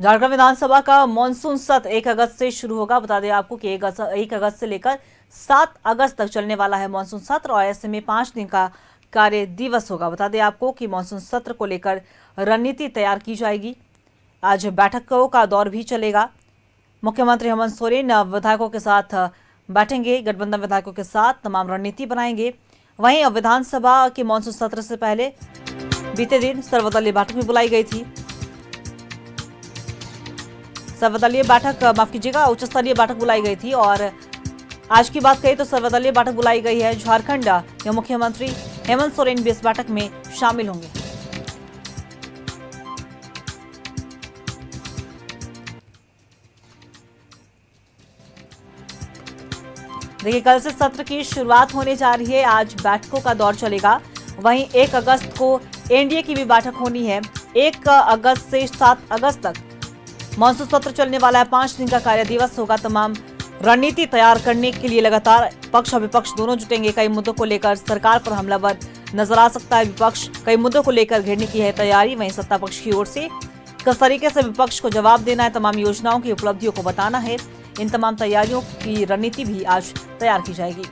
झारखंड विधानसभा का मानसून सत्र 1 अगस्त से शुरू होगा। बता दें आपको कि 1 अगस्त से लेकर 7 अगस्त तक चलने वाला है मानसून सत्र और ऐसे में 5 दिन का कार्य दिवस होगा। बता दें आपको कि मानसून सत्र को लेकर रणनीति तैयार की जाएगी। आज बैठकों का दौर भी चलेगा। मुख्यमंत्री हेमंत सोरेन विधायकों के साथ बैठेंगे, गठबंधन विधायकों के साथ तमाम रणनीति बनाएंगे। वहीं विधानसभा के मानसून सत्र से पहले बीते दिन सर्वदलीय बैठक भी बुलाई गई थी। सर्वदलीय बैठक माफ कीजिएगा, उच्च स्तरीय बैठक बुलाई गई थी और आज की बात करें तो सर्वदलीय बैठक बुलाई गई है। झारखंड के मुख्यमंत्री हेमंत सोरेन भी इस बैठक में शामिल होंगे। देखिए, कल से सत्र की शुरुआत होने जा रही है। आज बैठकों का दौर चलेगा। वहीं 1 अगस्त को एनडीए की भी बैठक होनी है। 1 अगस्त से 7 अगस्त तक मानसून सत्र चलने वाला है। 5 दिन का कार्य दिवस होगा। तमाम रणनीति तैयार करने के लिए लगातार पक्ष और विपक्ष दोनों जुटेंगे। कई मुद्दों को लेकर सरकार पर हमलावर नजर आ सकता है विपक्ष। कई मुद्दों को लेकर घेरने की है तैयारी। वहीं सत्ता पक्ष की ओर से किस तरीके से विपक्ष को जवाब देना है, तमाम योजनाओं की उपलब्धियों को बताना है, इन तमाम तैयारियों की रणनीति भी आज तैयार की जाएगी।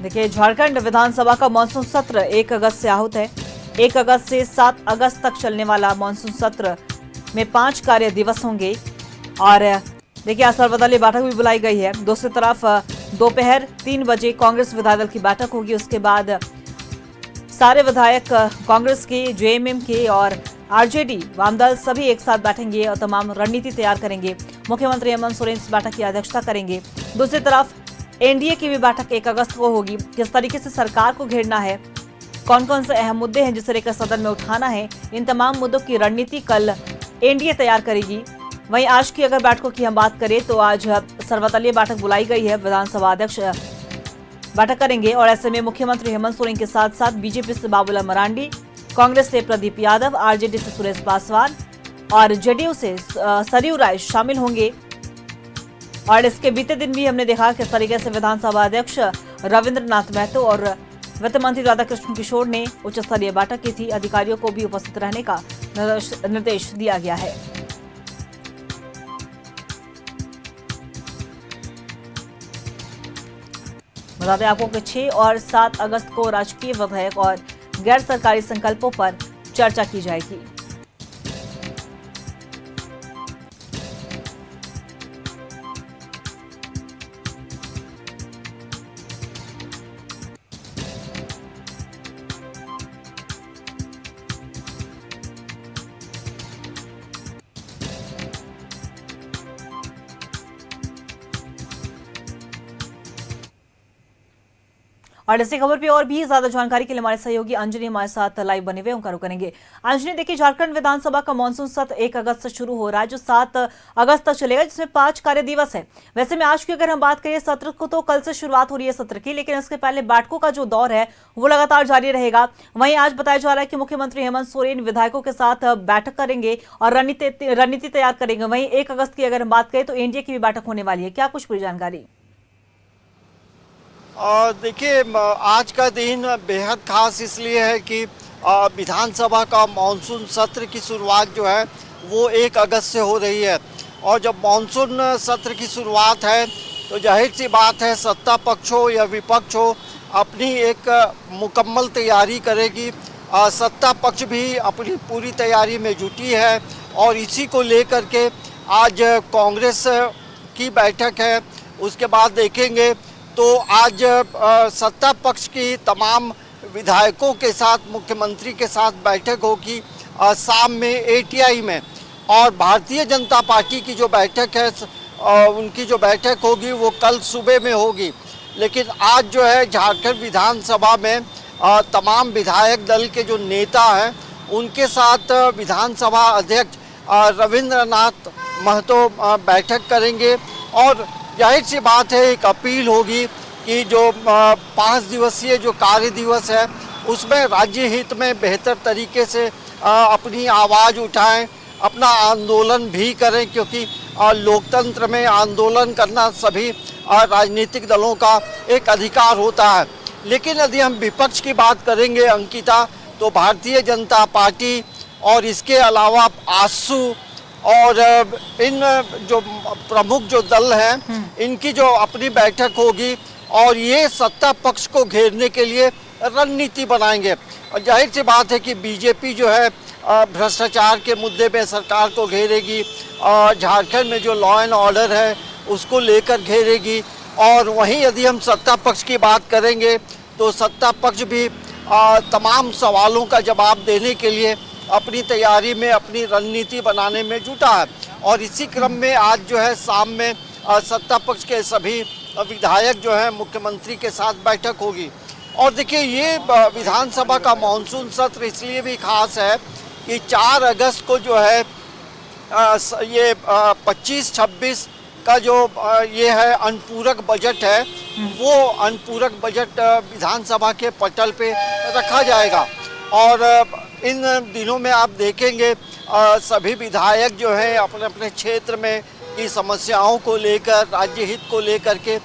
देखिए, झारखंड विधानसभा का मानसून सत्र 1 अगस्त से आहूत है। 1 अगस्त से 7 अगस्त तक चलने वाला मानसून सत्र में 5 कार्य दिवस होंगे। और देखिए, आज सर्वदलीय बैठक भी बुलाई गई है। दूसरी तरफ दोपहर 3 बजे कांग्रेस विधायक दल की बैठक होगी। उसके बाद सारे विधायक कांग्रेस के, जेएमएम के और आरजेडी वामदल सभी एक साथ बैठेंगे और तमाम रणनीति तैयार करेंगे। मुख्यमंत्री हेमंत सोरेन इस बैठक की अध्यक्षता करेंगे। दूसरी तरफ एनडीए की भी बैठक 1 अगस्त को होगी। किस तरीके से सरकार को घेरना है, कौन कौन से अहम मुद्दे हैं जिसे लेकर सदन में उठाना है, इन तमाम मुद्दों की रणनीति कल एनडीए तैयार करेगी। वहीं आज की अगर बैठकों की हम बात करें तो आज सर्वदलीय बैठक बुलाई गई है। विधानसभा अध्यक्ष बैठक करेंगे और ऐसे में मुख्यमंत्री हेमंत सोरेन के साथ साथ बीजेपी से बाबूलाल मरांडी, कांग्रेस से प्रदीप यादव, आरजेडी से सुरेश पासवान और जेडीयू से सरयू राय शामिल होंगे। और इसके बीते दिन भी हमने देखा किस तरीके से विधानसभा अध्यक्ष रविंद्रनाथ महतो और वित्त मंत्री राधाकृष्ण किशोर ने उच्च स्तरीय बैठक की थी। अधिकारियों को भी उपस्थित रहने का निर्देश दिया गया है। बता दें आपको कि 6 और 7 अगस्त को राजकीय विधेयक और गैर सरकारी संकल्पों पर चर्चा की जाएगी। और इसी खबर पे और भी ज्यादा जानकारी के लिए हमारे सहयोगी अंजनी हमारे साथ लाइव बने हुए उनका रुख करेंगे। अंजनी, देखिए, झारखंड विधानसभा का मानसून सत्र 1 अगस्त से शुरू हो रहा है, जो 7 अगस्त तक चलेगा, जिसमें 5 कार्य दिवस है। वैसे में आज की अगर हम बात करें सत्र को, तो कल से शुरुआत हो रही है सत्र की, लेकिन इसके पहले बैठकों का जो दौर है वो लगातार जारी रहेगा। वहीं आज बताया जा रहा है कि मुख्यमंत्री हेमंत सोरेन विधायकों के साथ बैठक करेंगे और रणनीति तैयार करेंगे। वहीं 1 अगस्त की अगर हम बात करें तो एनडीए की भी बैठक होने वाली है। क्या कुछ पूरी जानकारी? देखिए, आज का दिन बेहद खास इसलिए है कि विधानसभा का मानसून सत्र की शुरुआत जो है वो 1 अगस्त से हो रही है। और जब मानसून सत्र की शुरुआत है तो जाहिर सी बात है, सत्ता पक्ष हो या विपक्ष हो, अपनी एक मुकम्मल तैयारी करेगी। सत्ता पक्ष भी अपनी पूरी तैयारी में जुटी है और इसी को लेकर के आज कांग्रेस की बैठक है। उसके बाद देखेंगे तो आज सत्ता पक्ष की तमाम विधायकों के साथ मुख्यमंत्री के साथ बैठक होगी शाम में एटीआई में। और भारतीय जनता पार्टी की जो बैठक है, उनकी जो बैठक होगी वो कल सुबह में होगी। लेकिन आज जो है झारखंड विधानसभा में तमाम विधायक दल के जो नेता हैं उनके साथ विधानसभा अध्यक्ष रविंद्रनाथ महतो बैठक करेंगे। और जाहिर सी बात है, एक अपील होगी कि जो 5 दिवसीय जो कार्य दिवस है उसमें राज्य हित में बेहतर तरीके से अपनी आवाज़ उठाएं, अपना आंदोलन भी करें, क्योंकि लोकतंत्र में आंदोलन करना सभी राजनीतिक दलों का एक अधिकार होता है। लेकिन यदि हम विपक्ष की बात करेंगे अंकिता, तो भारतीय जनता पार्टी और इसके अलावा आजसू और इन जो प्रमुख जो दल हैं, इनकी जो अपनी बैठक होगी और ये सत्ता पक्ष को घेरने के लिए रणनीति बनाएंगे। और जाहिर सी बात है कि बीजेपी जो है भ्रष्टाचार के मुद्दे पे सरकार को घेरेगी, झारखंड में जो लॉ एंड ऑर्डर है उसको लेकर घेरेगी। और वहीं यदि हम सत्ता पक्ष की बात करेंगे तो सत्ता पक्ष भी तमाम सवालों का जवाब देने के लिए अपनी तैयारी में, अपनी रणनीति बनाने में जुटा है। और इसी क्रम में आज जो है शाम में सत्ता पक्ष के सभी विधायक जो है मुख्यमंत्री के साथ बैठक होगी। और देखिए, ये विधानसभा का मानसून सत्र इसलिए भी खास है कि 4 अगस्त को जो है ये 25-26 का जो ये है अनुपूरक बजट है, वो अनुपूरक बजट विधानसभा के पटल पे रखा जाएगा। और इन दिनों में आप देखेंगे सभी विधायक जो हैं अपने अपने क्षेत्र में की समस्याओं को लेकर, राज्य हित को लेकर के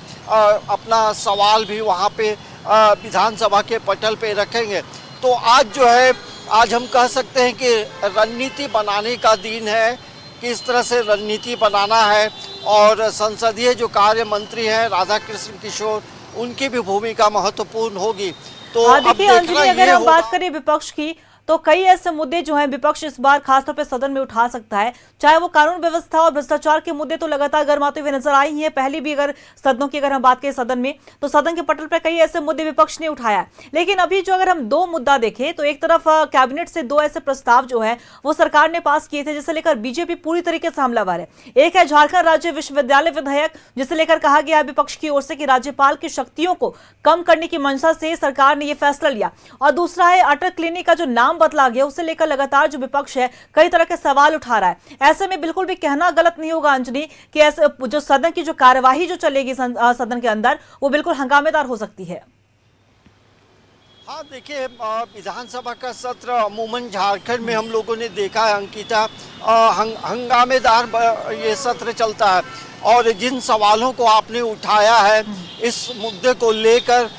अपना सवाल भी वहाँ पे विधानसभा के पटल पे रखेंगे। तो आज जो है, आज हम कह सकते हैं कि रणनीति बनाने का दिन है, किस तरह से रणनीति बनाना है। और संसदीय जो कार्य मंत्री हैं राधाकृष्ण किशोर, उनकी भी भूमिका महत्वपूर्ण होगी। तो अब देखिए अंजलि, अगर हम बात करें विपक्ष की, तो कई ऐसे मुद्दे जो हैं विपक्ष इस बार खासतौर पे सदन में उठा सकता है, चाहे वो कानून व्यवस्था और भ्रष्टाचार के मुद्दे तो लगातार गर्माते हुए नजर आए ही हैं। पहले भी अगर सदनों की अगर हम बात करें सदन में, तो सदन के पटल पर कई ऐसे मुद्दे विपक्ष ने उठाया है। लेकिन अभी जो अगर हम 2 मुद्दा देखें, तो एक तरफ कैबिनेट से 2 ऐसे प्रस्ताव जो है वो सरकार ने पास किए थे, जिसे लेकर बीजेपी पूरी तरीके से हमलावर है। एक है झारखंड राज्य विश्वविद्यालय विधेयक, जिसे लेकर कहा गया है विपक्ष की ओर से कि राज्यपाल की शक्तियों को कम करने की मंशा से सरकार ने यह फैसला लिया। और दूसरा है अटल क्लिनिक का जो नाम बदला गया, उससे लेकर लगातार जो विपक्ष है कई तरह के सवाल उठा रहा है। ऐसे में बिल्कुल भी कहना गलत नहीं होगा अंजलि कि ऐसे जो सदन की जो कार्यवाही जो चलेगी सदन के अंदर, वो बिल्कुल हंगामेदार हो सकती है। हाँ, देखिए, विधानसभा का सत्र अमूमन झारखंड में हम लोगों ने देखा है अंकिता, हंगामेदार ये सत्र चलता है। और जिन सवालों को आपने उठाया है, इस मुद्दे को लेकर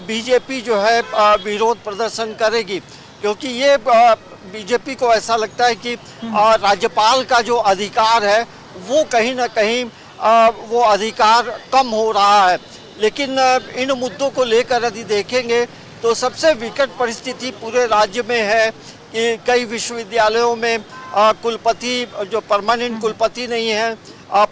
बीजेपी जो है विरोध प्रदर्शन करेगी, क्योंकि ये बीजेपी को ऐसा लगता है कि राज्यपाल का जो अधिकार है वो कहीं ना कहीं वो अधिकार कम हो रहा है। लेकिन इन मुद्दों को लेकर यदि देखेंगे तो सबसे विकट परिस्थिति पूरे राज्य में है कि कई विश्वविद्यालयों में कुलपति जो परमानेंट कुलपति नहीं है,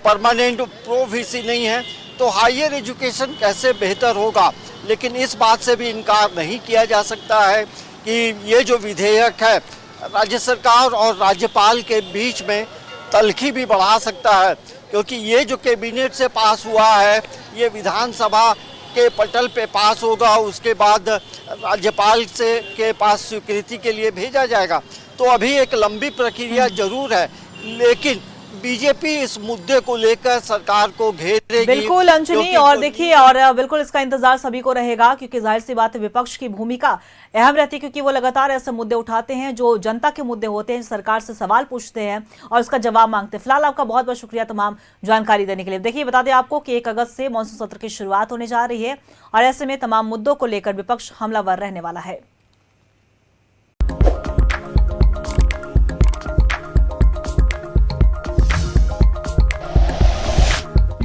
परमानेंट प्रो-वीसी नहीं है, तो हायर एजुकेशन कैसे बेहतर होगा। लेकिन इस बात से भी इनकार नहीं किया जा सकता है कि ये जो विधेयक है राज्य सरकार और राज्यपाल के बीच में तल्खी भी बढ़ा सकता है, क्योंकि ये जो कैबिनेट से पास हुआ है ये विधानसभा के पटल पे पास होगा, उसके बाद राज्यपाल से के पास स्वीकृति के लिए भेजा जाएगा। तो अभी एक लंबी प्रक्रिया जरूर है, लेकिन बीजेपी इस मुद्दे को लेकर सरकार को घेरेगी। बिल्कुल अंजलि, और देखिए, और बिल्कुल इसका इंतजार सभी को रहेगा, क्योंकि जाहिर सी बात है विपक्ष की भूमिका अहम रहती है, क्योंकि वो लगातार ऐसे मुद्दे उठाते हैं जो जनता के मुद्दे होते हैं, सरकार से सवाल पूछते हैं और उसका जवाब मांगते हैं। फिलहाल आपका बहुत बहुत शुक्रिया तमाम जानकारी देने के लिए। देखिए, बता दें आपको कि 1 अगस्त से मानसून सत्र की शुरुआत होने जा रही है और ऐसे में तमाम मुद्दों को लेकर विपक्ष हमलावर रहने वाला है।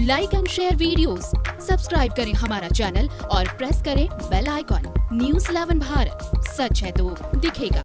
Like and share videos, subscribe करें हमारा चैनल और प्रेस करें बेल आइकॉन। News 11 भारत, सच है तो दिखेगा।